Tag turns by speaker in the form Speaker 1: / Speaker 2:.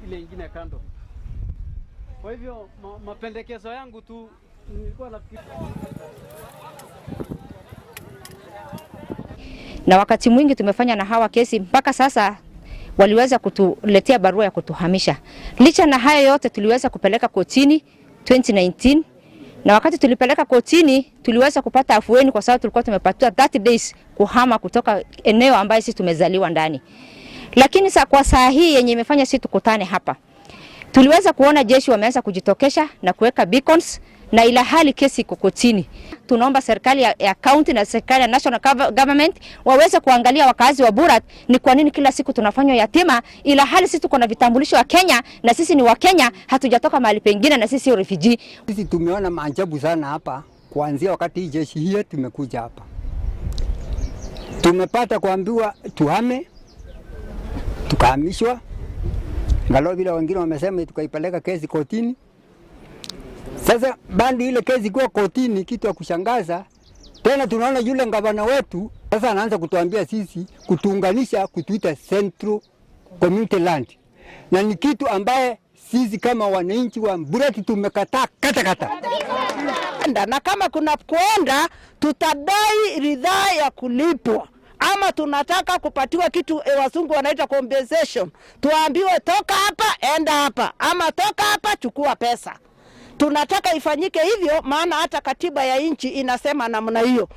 Speaker 1: Ile ingine kando. Kwa hivyo mapendekezo yangu tu nilikuwa nafikiri,
Speaker 2: na wakati mwingi tumefanya na hawa kesi mpaka sasa waliweza kutuletea barua ya kutuhamisha. Licha na hayo yote tuliweza kupeleka kotini 2019, na wakati tulipeleka kotini tuliweza kupata afueni kwa sababu tulikuwa tumepatiwa 30 days kuhama kutoka eneo ambayo sisi tumezaliwa ndani. Lakini kwa saa hii yenye imefanya sisi tukutane hapa, tuliweza kuona jeshi wameanza kujitokesha na kuweka beacons, na ila hali kesi iko kotini. Tunaomba serikali ya county na serikali ya national government waweze kuangalia wakazi wa Borat ni kwa nini kila siku tunafanywa yatima, ila hali sisi tuko na vitambulisho wa Kenya na sisi ni wa Kenya, hatujatoka mahali pengine na sisi refugee.
Speaker 3: Sisi tumeona maajabu sana hapa kuanzia wakati hii jeshi hii tumekuja hapa. Tumepata kuambiwa tuhame, tukahamishwa. Ngalo vile wengine wamesema tukaipeleka kesi kotini. Sasa bandi ile kesi kwa kotini, kitu ya kushangaza tena tunaona yule gavana wetu sasa anaanza kutuambia sisi, kutuunganisha, kutuita Central Community Land, na ni kitu ambaye sisi kama wananchi wa Borat tumekataa kata.
Speaker 4: Na kama kuna kuenda tutadai ridhaa ya kulipwa, ama tunataka kupatiwa kitu wazungu wanaita compensation, tuambiwe toka hapa enda hapa, ama toka hapa chukua pesa. Tunataka ifanyike hivyo, maana hata katiba ya nchi inasema namna hiyo.